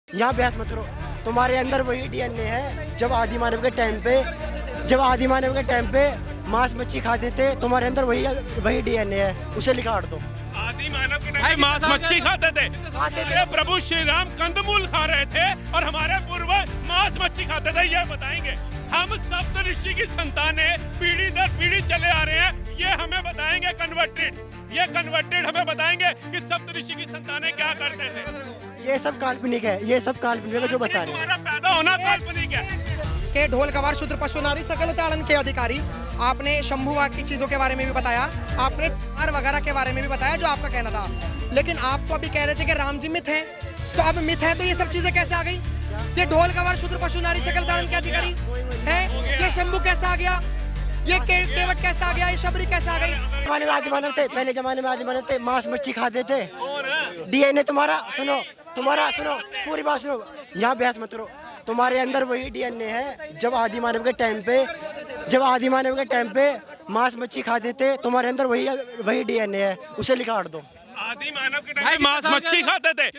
यहाँ बहस मत करो, तुम्हारे अंदर वही डीएनए है जब आदि मानव के टाइम पे मांस मच्छी खाते थे, तुम्हारे अंदर वही डीएनए है, उसे निकाल दो। आदि मानव के टाइम मांस मच्छी खाते थे। प्रभु श्री राम कंदमूल खा रहे थे और हमारे पूर्वज मांस मच्छी खाते थे, ये बताएंगे। हम सप्त ऋषि की संतानें पीढ़ी दर पीढ़ी चले आ रहे हैं, ये हमें बताएंगे कन्वर्टेड हमें बताएंगे कि सप्त ऋषि की संतानें क्या करते थे। ये सब काल्पनिक है, जो बता रहे हैं। तुम्हारा पैदा होना काल्पनिक है। के ढोल कवार शूद्र पशु नारी सकल ताड़न के अधिकारी। आपने शंभुवाद की चीजों के बारे में भी बताया, आपने चार वगैरह के बारे में भी बताया जो आपका कहना था, लेकिन आप तो अभी कह रहे थे कि राम जी मिथ है, तो अब मिथ है तो ये सब चीजें कैसे आ गई? ये ढोल कवार शूद्र पशु नारी सकल ताड़न के अधिकारी है, ये शंभु कैसा आ गया, ये केवट कैसा आ गया, ये शबरी कैसा आ गई? आदि मानव थे, पहले जमाने में आदि मानव थे, मांस मच्छी खाते थे। डीएनए तुम्हारा सुनो, पूरी बात सुनो, यहाँ बहस मत करो। तुम्हारे अंदर वही डीएनए है जब आदि मानव के टाइम पे मांस मच्छी खाते थे, तुम्हारे अंदर वही डीएनए है, उसे निकाल दो। आदि मानव के टाइम मांस मच्छी खाते थे।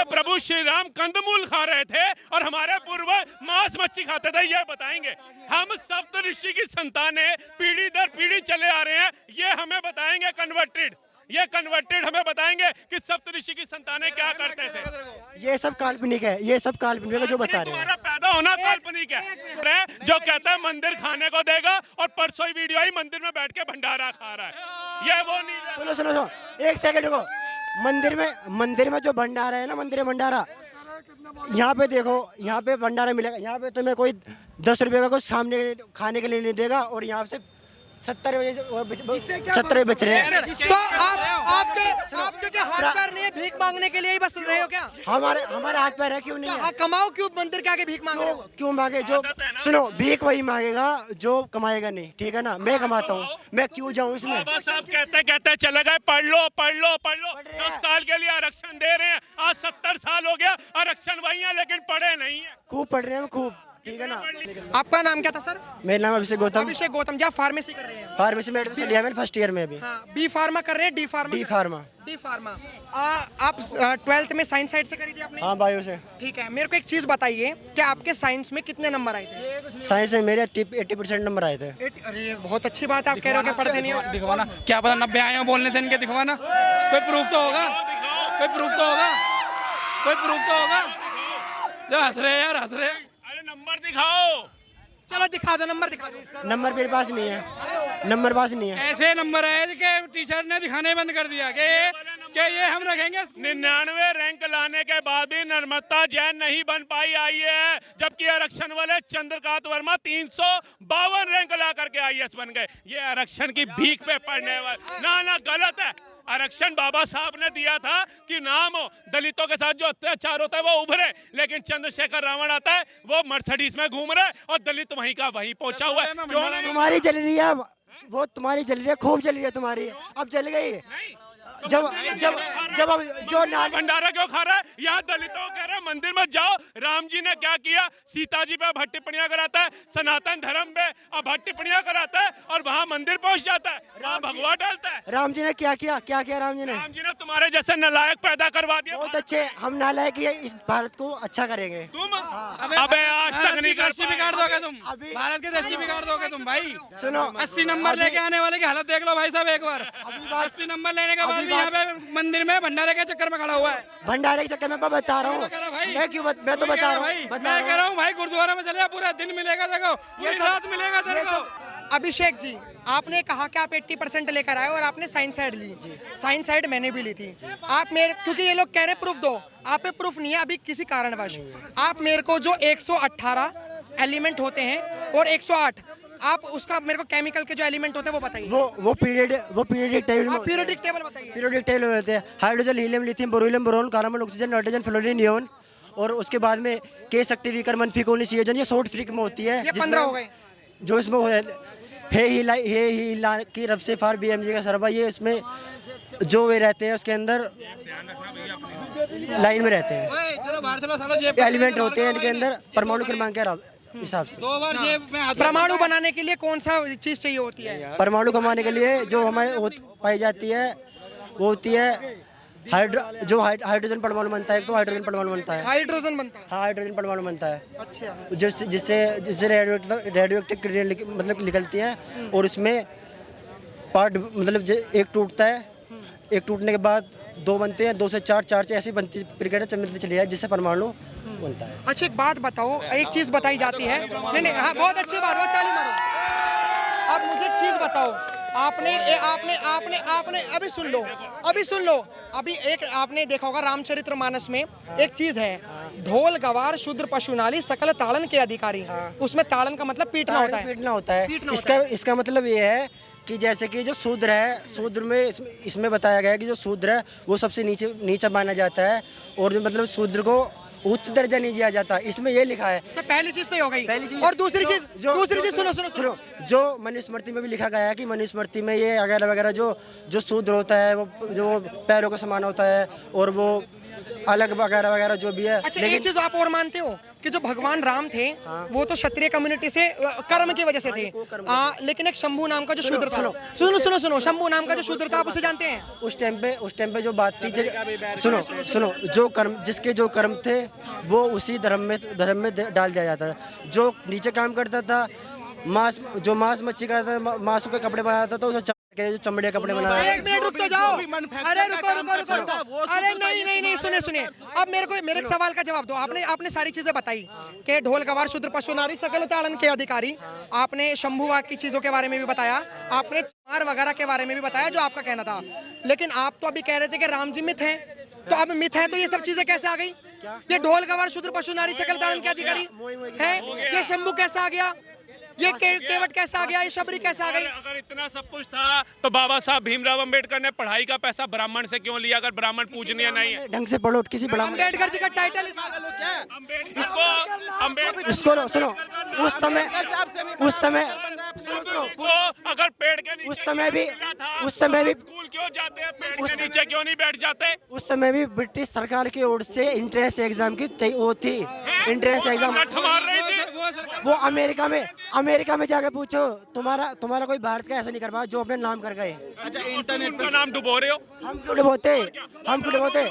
प्रभु श्री राम कंदमूल खा रहे थे और हमारे पूर्वज मांस मच्छी खाते थे, ये बताएंगे। हम सप्त ऋषि की संतानें पीढ़ी दर पीढ़ी चले आ रहे हैं, ये हमें बताएंगे कन्वर्टेड हमें बताएंगे कि सप्त ऋषि की संतानें क्या करते थे। ये सब काल्पनिक है, जो बता रहे हैं। तुम्हारा पैदा होना काल्पनिक है। जो कहता है मंदिर खाने को देगा और परसों ही वीडियो आई मंदिर में बैठ के भंडारा खा रहा है, ये वो नहीं। सुनो एक सेकंड को, मंदिर में जो भंडारा है ना, मंदिर में भंडारा, यहाँ पे देखो, यहाँ पे भंडारा मिलेगा, यहाँ पे तुम्हें कोई 10 रुपए का कुछ सामने खाने के लिए नहीं देगा, और यहाँ से 70 बच रहे हैं। तो आपके क्या हाथ पैर नहीं है भीख मांगने के लिए ही बस रहे हो क्या? हमारे हाथ पैर है, क्यों नहीं है? कमाओ क्यों मंदिर के आगे भीख मांगे? क्यों मांगे? जो सुनो, भीख वही मांगेगा जो कमाएगा नहीं, ठीक है ना? मैं कमाता हूँ, मैं क्यों जाऊँ इसमें? बाबा साहब कहते चले गए, पढ़ लो 10 साल के लिए आरक्षण दे रहे हैं, आज 70 साल हो गया आरक्षण वही है, लेकिन पढ़े नहीं है। खूब पढ़ रहे हैं, खूब, ठीक है ना? आपका नाम क्या था सर? मेरा नाम अभिषेक गौतम। जी, आप फार्मेसी कर रहे हैं? फार्मेसी में एडमिशन लिया मैंने फर्स्ट ईयर में अभी। हाँ, बी फार्मा कर रहे हैं, डी फार्मा। आप 12th में साइंस साइड से करी थी आपने? हाँ, बायो से। ठीक है, मेरे को एक चीज बताइए कि आपके साइंस में कितने नंबर आए थे? साइंस में मेरे 80% नंबर आए थे। अरे बहुत अच्छी बात, आप कह रहे हो कि पढ़ते नहीं हो। दिखवाना, क्या पता 90 आए हो बोलने से, इनके दिखवाना, कोई प्रूफ तो होगा। जो हंस रहे हैं यार, हंस रहे हैं। अरे नंबर दिखाओ। चलो दिखा दो, नंबर दिखा दो। नंबर मेरे पास नहीं है, ऐसे नंबर है कि टीचर ने दिखाने बंद कर दिया कि ये हम रखेंगे। 99 रैंक लाने के बाद भी नर्मदा जैन नहीं बन पाई IAS, जबकि आरक्षण वाले चंद्रकांत वर्मा 352 रैंक ला करके IAS बन गए। ये आरक्षण की भीख पे पड़ने वाले ना गलत है। आरक्षण बाबा साहब ने दिया था कि नाम हो, दलितों के साथ जो अत्याचार होता है वो उभरे, लेकिन चंद्रशेखर रावण आता है, वो मर्सिडीज में घूम रहा है और दलित वहीं का वहीं पहुंचा हुआ है। तुम्हारी जल रही है वो, तुम्हारी जल रही है, खूब जल रही है तुम्हारी, अब जल गई। जब जो भंडारा क्यों खा रहा है? यहाँ दलितों कह रहे हैं मंदिर में जाओ, राम जी ने क्या किया, सीता जी पे भट्ट टिप्पणियां कराता है, सनातन धर्म पे भट्ट टिप्पणियां कराता है और वहाँ मंदिर पहुँच जाता है, राम भगवा डालता है। राम जी ने क्या किया? राम जी ने तुम्हारे जैसे नालायक पैदा करवा दिया। बहुत अच्छे, हम नालायक ही इस भारत को अच्छा करेंगे। तुम अबे आज तक नहीं कर दृष्टि बिगाड़ दोगे तुम, भारत की दृष्टि बिगाड़ दोगे तुम भाई। सुनो, 80 नंबर लेके आने वाले की हालत देख लो भाई साहब एक बार। 80 नंबर लेने के बाद भी यहाँ पे मंदिर में भंडारे के चक्कर में खड़ा हुआ है। भंडारे के चक्कर में मैं बता रहा हूँ, मैं तो बता रहा हूँ, मैं कह रहा हूँ भाई, गुरुद्वारा में चले जा, पूरा दिन मिलेगा देखो, पूरी रात मिलेगा तेरे को। अभिषेक जी, आपने कहा कि आप 80% लेकर आए और आपने साइंस साइड ली। साइंस साइड मैंने भी ली थी। आप मेरे, क्योंकि ये लोग कह रहे प्रूफ दो, आप पे प्रूफ नहीं है अभी किसी कारणवश। आप मेरे को जो 118 एलिमेंट होते हैं और 108, आप उसका मेरे को केमिकल के जो एलिमेंट होते हैं वो बताइए। वो पीरियोडिक टेबल बताइए। पीरियोडिक टेबल में होते हैं हाइड्रोजन, हीलियम, लिथियम, बोरोलियम, boron, carbon, oxygen, nitrogen, fluorine, neon, और उसके बाद में के शक्ति विकर, मनफी कोनी, सीजन, ये शॉर्ट फ्रीक में होती है। ये 15 हो गए। जो इसमें हे ही ला की रफ से फार BMG का सरबा, ये इसमें जो वे रहते हैं उसके अंदर लाइन में रहते हैं, एलिमेंट होते हैं इनके अंदर परमाणु क्रमांक के हिसाब से। परमाणु बनाने के लिए कौन सा चीज चाहिए होती है? परमाणु बनाने के लिए जो हमारे पाई जाती है वो होती है हाइड्रोजन परमाणु बनता है, एक तो हाइड्रोजन परमाणु बनता है। हाइड्रोजन बनता है। हाँ, हाइड्रोजन परमाणु बनता है, अच्छा। जिससे रेडियोएक्टिव किरणें मतलब निकलती हैं और उसमें पार्ट मतलब एक टूटता है, एक टूटने के बाद दो बनते हैं, दो से चार, चार से ऐसी बनती प्रक्रिया चलती चली है जिससे परमाणु बनता है। अच्छा एक बात बताओ, एक चीज बताई जाती है, नहीं नहीं हाँ बहुत अच्छी बात, बहुत ताली मारो। अब मुझे एक चीज बताओ, आपने अभी सुन लो, अभी एक आपने देखा होगा रामचरितमानस में एक चीज है, ढोल गवार शूद्र पशु नाली सकल ताड़न के अधिकारी। उसमें ताड़न का मतलब पीटना होता है। पीटना होता है। इसका मतलब ये है कि जैसे कि जो शूद्र है, शूद्र में इसमें बताया गया है कि जो शूद्र है वो सबसे नीचा माना जाता है और जो मतलब शूद्र को उच्च दर्जा नहीं दिया जाता, इसमें ये लिखा है। तो पहली चीज तो ये हो गई। पहली चीज और दूसरी चीज सुनो, जो मनुस्मृति में भी लिखा गया है कि मनुस्मृति में ये वगैरह वगैरह जो शूद्र होता है वो जो पैरों के समान होता है और वो अलग वगैरह वगैरह जो भी है। अच्छा एक चीज आप और मानते हो कि जो भगवान राम थे वो तो क्षत्रिय कम्युनिटी से कर्म की वजह से थे, लेकिन एक शंभू नाम का जो शूद्र था, सुनो शंभू नाम का जो शूद्र था आप उसे जानते हैं? उस टाइम पे जो बात थी, सुनो जो कर्म जिसके जो कर्म थे वो उसी धर्म में डाल दिया जाता था। जो नीचे काम करता था, मांस मच्छी करता था, मांसों के कपड़े बनाता था, तो उसे जो चमड़े कपड़े बना। एक मिनट रुक तो जाओ, अरे रुको, अरे नहीं सुनिए, अब मेरे एक सवाल का जवाब दो। आपने सारी चीजें बताई कि ढोल गवार शूद्र पशु नारी सकल ताड़न के अधिकारी, आपने शंभुवाद की चीजों के बारे में भी बताया, आपने चार वगैरह के बारे में भी बताया जो आपका कहना था, लेकिन आप तो अभी कह रहे थे कि राम जी मिथ है, तो अब मिथ है तो ये सब चीजें कैसे आ गई? ये ढोल गवार शूद्र पशु नारी सकल ताड़न के अधिकारी है, ये शंभू कैसा आ गया, ये केवट कैसा आ गया, ये शबरी कैसा आ गई? अगर इतना सब कुछ था तो बाबा साहब भीमराव अंबेडकर ने पढ़ाई का पैसा ब्राह्मण से क्यों लिया, अगर ब्राह्मण पूजनीय नहीं है? ढंग से पढ़ो, किसी ब्राह्मण अम्बेडकर जी का टाइटल इसको सुनो, उस समय वो अगर पेड़ के नीचे उस समय भी स्कूल क्यों जाते हैं, पेड़ के नीचे क्यों नहीं बैठ जाते? उस समय भी ब्रिटिश सरकार की ओर से इंट्रेंस एग्जाम की वो थी, इंट्रेंस एग्जाम मार रही थी। वो अमेरिका में जाके पूछो, तुम्हारा कोई भारत का ऐसा नहीं करवा जो अपने नाम कर गए। अच्छा इंटरनेट का नाम डुबो रहे हो? हम क्यों डुबोते?